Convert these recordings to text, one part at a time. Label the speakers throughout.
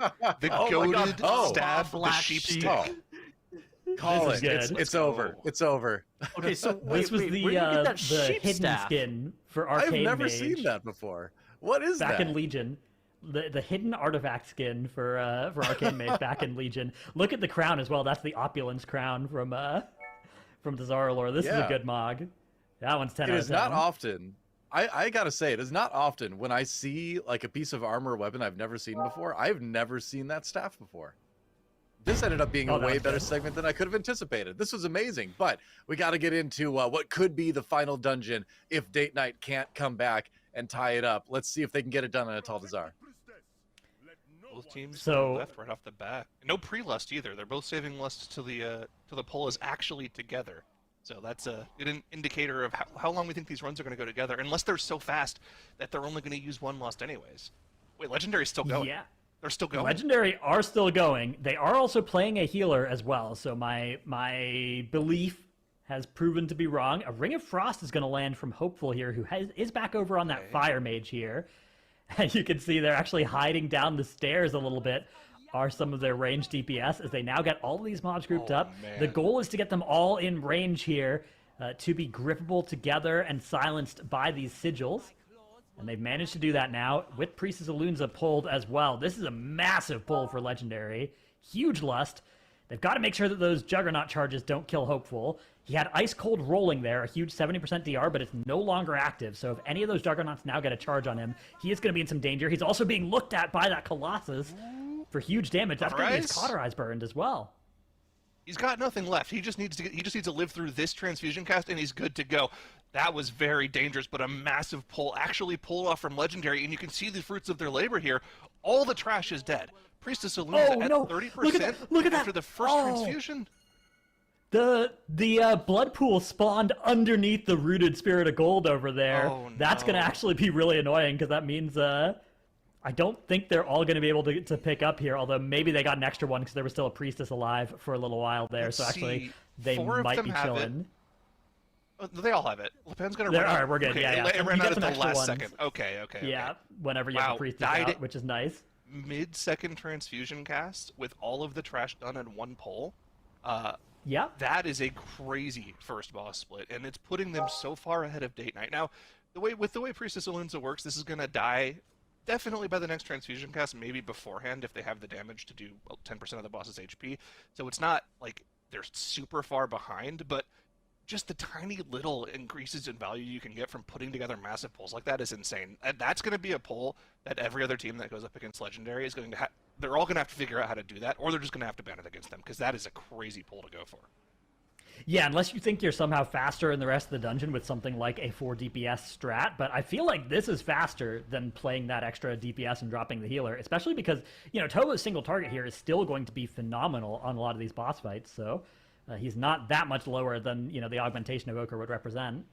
Speaker 1: The
Speaker 2: Oh
Speaker 1: goaded staff, the
Speaker 3: black
Speaker 1: sheep
Speaker 3: sheep.
Speaker 1: stick.
Speaker 2: Call
Speaker 4: This is
Speaker 2: it.
Speaker 4: good.
Speaker 2: It's over. It's over.
Speaker 3: Okay, so
Speaker 4: This was
Speaker 3: where
Speaker 4: the
Speaker 3: do you get that
Speaker 4: the
Speaker 3: sheep
Speaker 4: hidden
Speaker 3: staff?
Speaker 4: skin for
Speaker 2: I've
Speaker 4: Arcane
Speaker 2: never
Speaker 4: Mage
Speaker 2: seen that before. What is
Speaker 4: back
Speaker 2: that?
Speaker 4: in Legion. The hidden artifact skin for Arcane Mage back in Legion. Look at the crown as well. That's the opulence crown from Desire Lore. This is a good mog. That one's 10
Speaker 2: It
Speaker 4: out of
Speaker 2: is
Speaker 4: 10.
Speaker 2: not often. I gotta say, it is not often when I see like a piece of armor or weapon I've never seen before. I've never seen that staff before. This ended up being a way better segment than I could have anticipated. This was amazing, but we got to get into what could be the final dungeon if Date Night can't come back and tie it up. Let's see if they can get it done on Atal Desire.
Speaker 1: Both teams
Speaker 4: So-
Speaker 1: left right off the bat. No pre-lust either. They're both saving lust till the poll is actually together. So that's a good indicator of how long we think these runs are going to go together, unless they're so fast that they're only going to use one lust anyways. Wait, Legendary's still going.
Speaker 4: Yeah.
Speaker 1: They're still going.
Speaker 4: Legendary are still going. They are also playing a healer as well, so my belief has proven to be wrong. A Ring of Frost is going to land from Hopeful here, who is back over on that Fire Mage here. And you can see they're actually hiding down the stairs a little bit, are some of their ranged DPS, as they now get all of these mobs grouped up.
Speaker 1: Man.
Speaker 4: The goal is to get them all in range here to be grippable together and silenced by these sigils. And they've managed to do that now with Priestess Alunza pulled as well. This is a massive pull for Legendary. Huge lust. They've got to make sure that those Juggernaut charges don't kill Hopeful. He had Ice Cold rolling there, a huge 70% DR, but it's no longer active. So if any of those Juggernauts now get a charge on him, he is going to be in some danger. He's also being looked at by that Colossus for huge damage. That's going to be his Cauterize burned as well.
Speaker 1: He's got nothing left. He just needs to live through this transfusion cast, and he's good to go. That was very dangerous, but a massive pull actually pulled off from Legendary, and you can see the fruits of their labor here. All the trash is dead. Priestess Alunza at 30%
Speaker 4: Look at that.
Speaker 1: after the first transfusion.
Speaker 4: The blood pool spawned underneath the Rooted Spirit of Gold over there.
Speaker 1: Oh,
Speaker 4: That's going to actually be really annoying, because that means I don't think they're all going to be able to pick up here, although maybe they got an extra one because there was still a Priestess alive for a little while there.
Speaker 1: Let's
Speaker 4: so actually,
Speaker 1: see.
Speaker 4: they
Speaker 1: Four of
Speaker 4: might
Speaker 1: them
Speaker 4: be
Speaker 1: have
Speaker 4: chilling.
Speaker 1: They all have it. Lepen's going to
Speaker 4: They're-
Speaker 1: run out.
Speaker 4: all right, we're good.
Speaker 1: Okay,
Speaker 4: Yeah.
Speaker 1: It
Speaker 4: So
Speaker 1: ran
Speaker 4: you
Speaker 1: out
Speaker 4: get
Speaker 1: at
Speaker 4: some
Speaker 1: the
Speaker 4: extra
Speaker 1: last
Speaker 4: ones.
Speaker 1: second. Okay.
Speaker 4: Yeah, whenever you
Speaker 1: Wow,
Speaker 4: have the Priestess
Speaker 1: died
Speaker 4: out,
Speaker 1: it.
Speaker 4: which is nice.
Speaker 1: Mid-second transfusion cast with all of the trash done in one pull.
Speaker 4: Yeah.
Speaker 1: That is a crazy first boss split, and it's putting them so far ahead of Date Night. Now, with the way Priestess Alunza works, this is going to die definitely by the next transfusion cast, maybe beforehand if they have the damage to do 10% of the boss's HP. So it's not like they're super far behind, but just the tiny little increases in value you can get from putting together massive pulls like that is insane. And that's going to be a pull that every other team that goes up against Legendary is going to have. They're all going to have to figure out how to do that, or they're just going to have to ban it against them, because that is a crazy pull to go for.
Speaker 4: Yeah, unless you think you're somehow faster in the rest of the dungeon with something like a 4 DPS strat, but I feel like this is faster than playing that extra DPS and dropping the healer, especially because, Tova's single target here is still going to be phenomenal on a lot of these boss fights, so he's not that much lower than, the augmentation evoker would represent.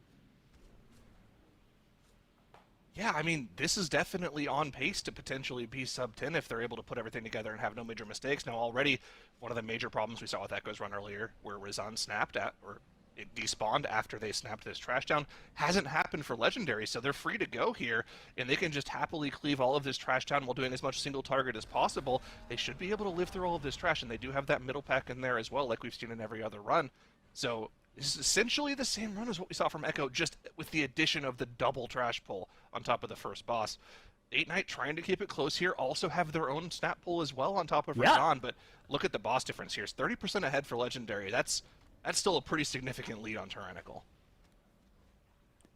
Speaker 1: Yeah, I mean, this is definitely on pace to potentially be sub 10 if they're able to put everything together and have no major mistakes. Now, already, one of the major problems we saw with Echo's run earlier, where Rizan snapped or it despawned after they snapped this trash down, hasn't happened for Legendary, so they're free to go here, and they can just happily cleave all of this trash down while doing as much single target as possible. They should be able to live through all of this trash, and they do have that middle pack in there as well, like we've seen in every other run. So this is essentially the same run as what we saw from Echo, just with the addition of the double trash pull on top of the first boss. Date Night trying to keep it close here, also have their own snap pull as well on top of Rizan, but look at the boss difference here. It's 30% ahead for Legendary. That's still a pretty significant lead on Tyrannical.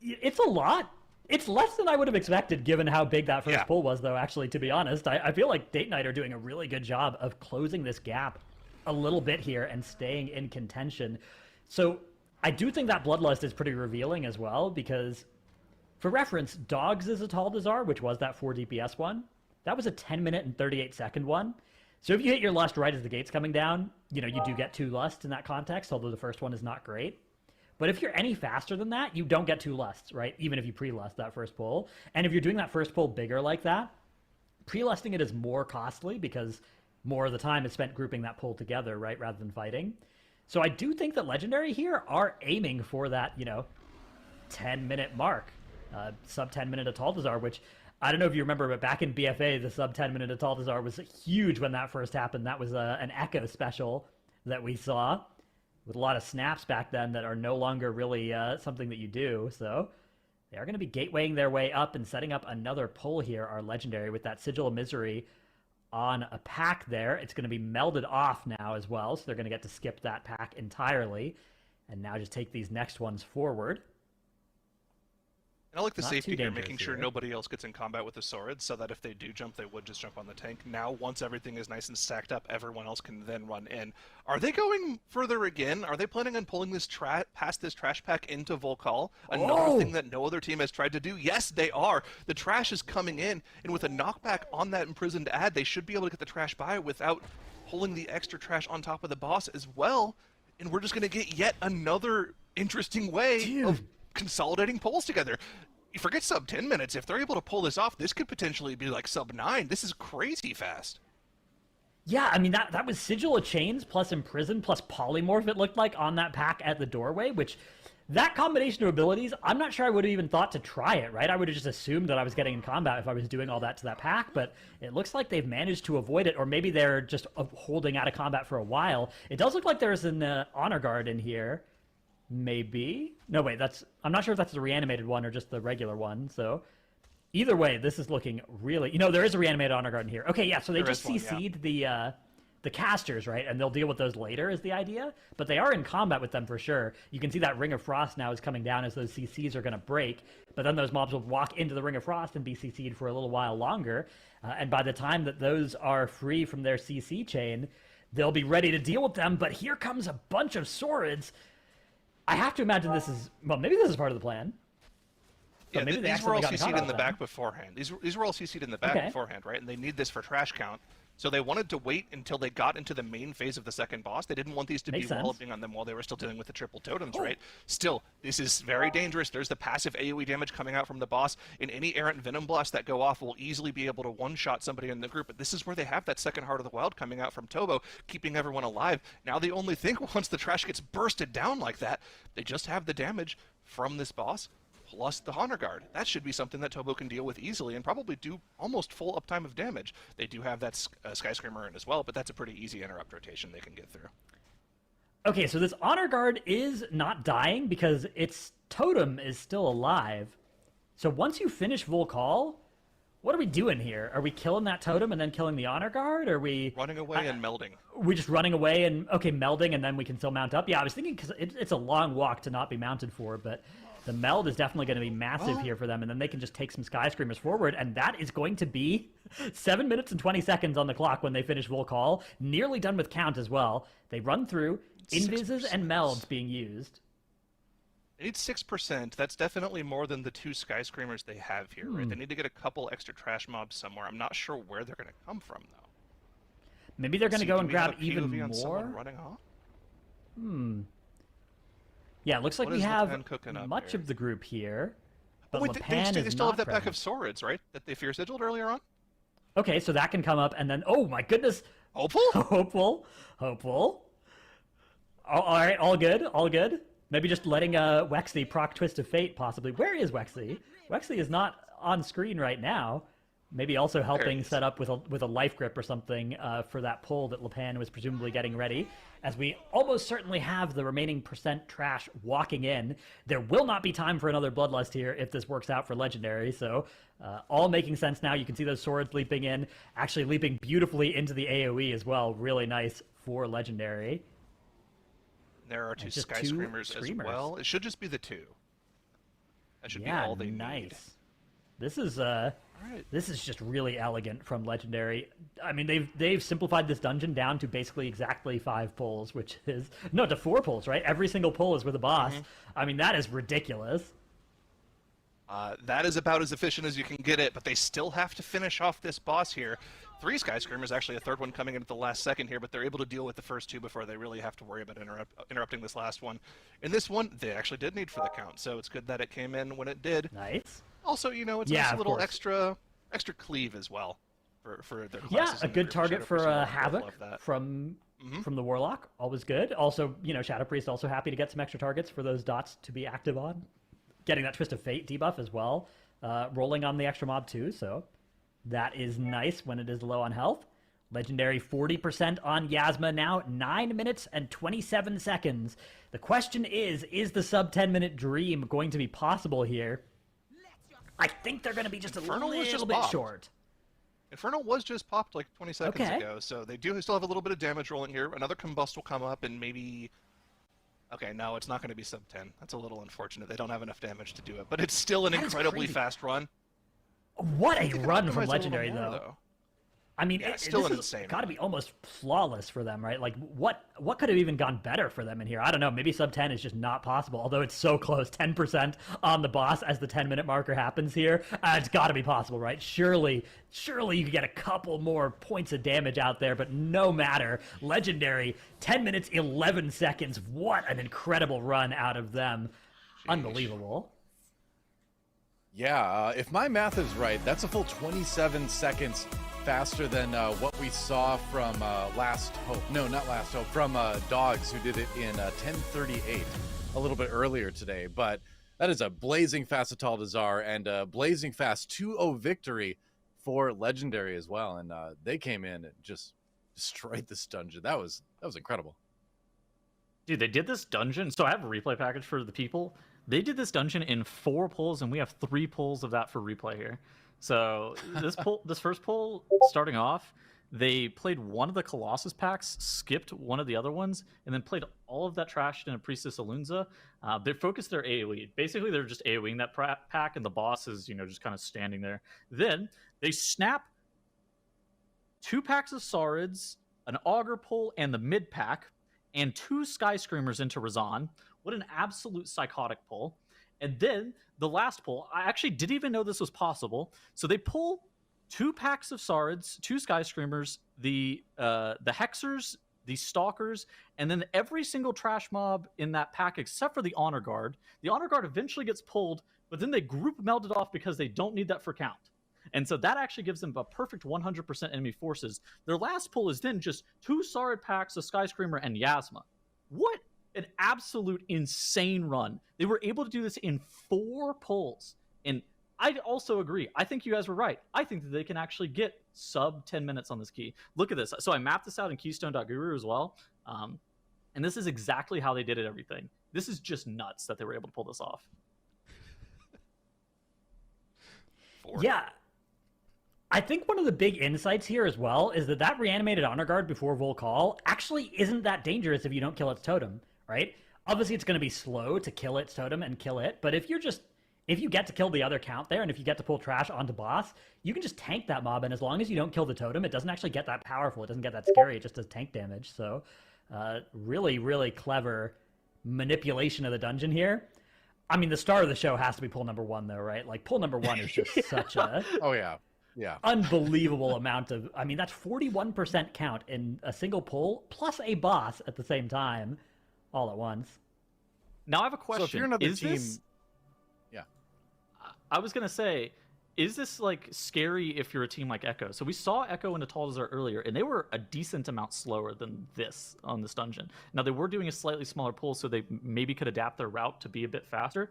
Speaker 4: It's a lot. It's less than I would have expected, given how big that first pull was, though, actually, to be honest. I feel like Date Night are doing a really good job of closing this gap a little bit here and staying in contention. So I do think that Bloodlust is pretty revealing as well, because, for reference, Dogs is Atal Desire, which was that 4 DPS one. That was a 10-minute and 38-second one. So if you hit your Lust right as the gate's coming down, you do get 2 Lusts in that context, although the first one is not great. But if you're any faster than that, you don't get 2 Lusts, right? Even if you pre-lust that first pull. And if you're doing that first pull bigger like that, pre-lusting it is more costly because more of the time is spent grouping that pull together, right, rather than fighting. So I do think that Legendary here are aiming for that, 10-minute mark, sub 10-minute Atal Desire, which I don't know if you remember, but back in BFA, the sub 10-minute Atal was huge when that first happened. That was an Echo special that we saw with a lot of snaps back then that are no longer really something that you do. So they are going to be gatewaying their way up and setting up another pull here, our Legendary, with that Sigil of Misery on a pack there. It's going to be melded off now as well, so they're going to get to skip that pack entirely and now just take these next ones forward.
Speaker 1: And I like the
Speaker 4: Not
Speaker 1: safety
Speaker 4: too
Speaker 1: here, making
Speaker 4: dangerous
Speaker 1: sure
Speaker 4: here.
Speaker 1: nobody else gets in combat with the swords, so that if they do jump, they would just jump on the tank. Now, once everything is nice and stacked up, everyone else can then run in. Are they going further again? Are they planning on pulling this past this trash pack into Volcall? Another thing that no other team has tried to do? Yes, they are. The trash is coming in, and with a knockback on that imprisoned ad, they should be able to get the trash by without pulling the extra trash on top of the boss as well. And we're just going to get yet another interesting way of consolidating pulls together. You forget sub 10 minutes. If they're able to pull this off, this could potentially be like sub 9. This is crazy fast.
Speaker 4: Yeah, I mean, that was Sigil of Chains plus Imprison plus Polymorph, it looked like, on that pack at the doorway, which that combination of abilities, I'm not sure I would have even thought to try it, right? I would have just assumed that I was getting in combat if I was doing all that to that pack, but it looks like they've managed to avoid it, or maybe they're just holding out of combat for a while. It does look like there's an Honor Guard in here. Maybe. No, wait, I'm not sure if that's the reanimated one or just the regular one, so either way, this is looking really... there is a reanimated Honor Guard in here. Okay, yeah, so they just CC'd the casters, right? And they'll deal with those later is the idea, but they are in combat with them for sure. You can see that Ring of Frost now is coming down as those CCs are going to break, but then those mobs will walk into the Ring of Frost and be CC'd for a little while longer, and by the time that those are free from their CC chain, they'll be ready to deal with them, but here comes a bunch of swords. I have to imagine this is... Well, maybe this is part of the plan.
Speaker 1: Yeah, these were all CC'd in the back beforehand. These were all CC'd in the back beforehand, right? And they need this for trash count. So they wanted to wait until they got into the main phase of the second boss. They didn't want these to be walloping on them while they were still dealing with the triple totems, right? Still, this is very dangerous. There's the passive AoE damage coming out from the boss, and any errant venom blasts that go off will easily be able to one-shot somebody in the group. But this is where they have that second Heart of the Wild coming out from Tobo, keeping everyone alive. Now they only think once the trash gets bursted down like that, they just have the damage from this boss plus the Honor Guard. That should be something that Tobo can deal with easily and probably do almost full uptime of damage. They do have that Sky Screamer in as well, but that's a pretty easy interrupt rotation they can get through.
Speaker 4: Okay, so this Honor Guard is not dying because its totem is still alive. So once you finish Volcall, what are we doing here? Are we killing that totem and then killing the Honor Guard? Or are we...
Speaker 1: running away and melding.
Speaker 4: We're just running away and, okay, melding, and then we can still mount up? Yeah, I was thinking because it's a long walk to not be mounted for, but... The meld is definitely going to be massive here for them, and then they can just take some Sky Screamers forward, and that is going to be 7 minutes and 20 seconds on the clock when they finish Volcall. Nearly done with count as well. They run through, Invises and melds being used.
Speaker 1: They need 6%. That's definitely more than the 2 Sky Screamers they have here, right? They need to get a couple extra trash mobs somewhere. I'm not sure where they're going to come from, though.
Speaker 4: Maybe they're going to go and grab even
Speaker 1: POV on someone
Speaker 4: more?
Speaker 1: running off?
Speaker 4: Yeah, it looks like
Speaker 1: What
Speaker 4: we
Speaker 1: is
Speaker 4: have
Speaker 1: Lepan cooking up
Speaker 4: much
Speaker 1: here?
Speaker 4: of the group here. But
Speaker 1: Wait,
Speaker 4: Lepan
Speaker 1: they
Speaker 4: is
Speaker 1: still have
Speaker 4: not
Speaker 1: that pack
Speaker 4: present.
Speaker 1: of swords, right? That they fear sigiled earlier on?
Speaker 4: Okay, so that can come up, and then... Oh, my goodness!
Speaker 1: Hopeful?
Speaker 4: Hopeful. All right, all good, all good. Maybe just letting Wexy proc Twist of Fate, possibly. Where is Wexy? Wexy is not on screen right now. Maybe also helping set up with a life grip or something for that pull that Lepan was presumably getting ready. As we almost certainly have the remaining percent trash walking in. There will not be time for another Bloodlust here if this works out for Legendary, so all making sense now. You can see those swords leaping in, actually leaping beautifully into the AoE as well. Really nice for Legendary.
Speaker 1: There are 2 Sky Screamers as well. It should just be the 2. That should be all they need.
Speaker 4: This is this is just really elegant from Legendary. I mean, they've simplified this dungeon down to basically exactly 5 pulls, which is to 4 pulls, right? Every single pull is with a boss. I mean, that is ridiculous.
Speaker 1: That is about as efficient as you can get it, but they still have to finish off this boss here. 3 Sky Screamers, actually a third one coming in at the last second here, but they're able to deal with the first 2 before they really have to worry about interrupting this last one. In this one, they actually did need for the count, so it's good that it came in when it did.
Speaker 4: Nice.
Speaker 1: Also, it's a little extra cleave as well for their classes.
Speaker 4: Yeah, a good target for Havoc from
Speaker 1: Mm-hmm.
Speaker 4: the Warlock. Always good. Also, Shadow Priest also happy to get some extra targets for those dots to be active on. Getting that Twist of Fate debuff as well. rolling on the extra mob too, so that is nice when it is low on health. Legendary 40% on Yasma now, 9 minutes and 27 seconds. The question is the sub 10-minute dream going to be possible here? I think they're going to be just a little bit short.
Speaker 1: Inferno was just popped like 20 seconds ago, so they do still have a little bit of damage rolling here. Another combust will come up and maybe... Okay, no, it's not going to be sub 10. That's a little unfortunate. They don't have enough damage to do it, but it's still an incredibly fast run.
Speaker 4: What a run from Legendary, though. I mean,
Speaker 1: yeah, still an insane.
Speaker 4: Got to be almost flawless for them, right? Like, what could have even gone better for them in here? I don't know. Maybe sub 10 is just not possible. Although it's so close, 10% on the boss as the 10-minute marker happens here. It's got to be possible, right? Surely you could get a couple more points of damage out there. But no matter, Legendary 10 minutes 11 seconds. What an incredible run out of them! Jeez. Unbelievable.
Speaker 2: Yeah, if my math is right, that's a full 27 seconds faster than what we saw from Last Hope. No, not Last Hope. From Dogs, who did it in 10:38, a little bit earlier today. But that is a blazing fast Atal Dazar and a blazing fast 2-0 victory for Legendary as well. And they came in and just destroyed this dungeon. That was incredible.
Speaker 3: Dude, they did this dungeon. So I have a replay package for the people. They did this dungeon in 4 pulls, and we have 3 pulls of that for replay here. So this first pull, starting off, they played one of the Colossus packs, skipped one of the other ones, and then played all of that trash in a Priestess Alunza. They focused their AoE. Basically, they're just AoEing that pack, and the boss is, just kind of standing there. Then they snap 2 packs of Saurids, an Augur pull, and the mid pack, and 2 Sky Screamers into Razan. What an absolute psychotic pull. And then the last pull, I actually didn't even know this was possible. So they pull 2 packs of Saurids, 2 Sky Screamers, the Hexers, the Stalkers, and then every single trash mob in that pack except for the Honor Guard. The Honor Guard eventually gets pulled, but then they group melded off because they don't need that for count. And so that actually gives them a perfect 100% enemy forces. Their last pull is then just 2 Saurid packs, a Sky Screamer, and Yasma. What an absolute insane run. They were able to do this in 4 pulls. And I also agree. I think you guys were right. I think that they can actually get sub 10 minutes on this key. Look at this. So I mapped this out in Keystone.guru as well. And this is exactly how they did it, everything. This is just nuts that they were able to pull this off.
Speaker 4: Yeah. I think one of the big insights here as well is that reanimated Honor Guard before Volcall actually isn't that dangerous if you don't kill its totem, right? Obviously, it's going to be slow to kill its totem and kill it, but if you get to kill the other count there, and if you get to pull trash onto boss, you can just tank that mob, and as long as you don't kill the totem, it doesn't actually get that powerful. It doesn't get that scary. It just does tank damage. So really, really clever manipulation of the dungeon here. I mean, the star of the show has to be pull number 1, though, right? Like, pull number 1 is just such a...
Speaker 2: Oh, yeah. Yeah.
Speaker 4: Unbelievable amount of... I mean, that's 41% count in a single pull, plus a boss at the same time, all at once.
Speaker 3: Now I have a question.
Speaker 2: So if you're another team...
Speaker 3: Yeah. I was going to say, is this, like, scary if you're a team like Echo? So we saw Echo and Atal Dazar earlier, and they were a decent amount slower than this on this dungeon. Now, they were doing a slightly smaller pull, so they maybe could adapt their route to be a bit faster.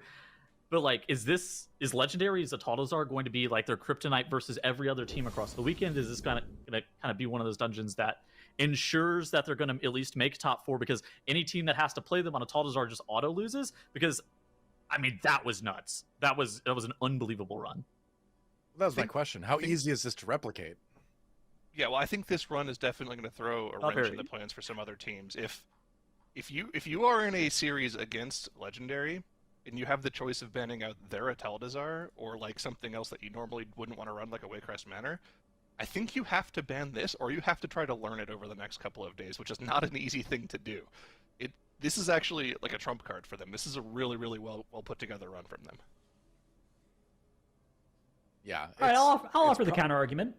Speaker 3: But, like, is Legendary's Atal Dazar going to be, like, their kryptonite versus every other team across the weekend? Is this going to kind of be one of those dungeons that ensures that they're going to at least make top 4? Because any team that has to play them on Atal Dazar just auto loses? Because, I mean, that was nuts. That was an unbelievable run.
Speaker 2: That was my question. How easy is this to replicate?
Speaker 1: Yeah, well, I think this run is definitely going to throw a wrench in the plans for some other teams. If you are in a series against Legendary, and you have the choice of banning out their Atal Dazar or like something else that you normally wouldn't want to run, like a Waycrest Manor, I think you have to ban this, or you have to try to learn it over the next couple of days, which is not an easy thing to do. This is actually like a trump card for them. This is a really, really well put together run from them.
Speaker 2: Yeah.
Speaker 4: All right, I'll offer the counter argument.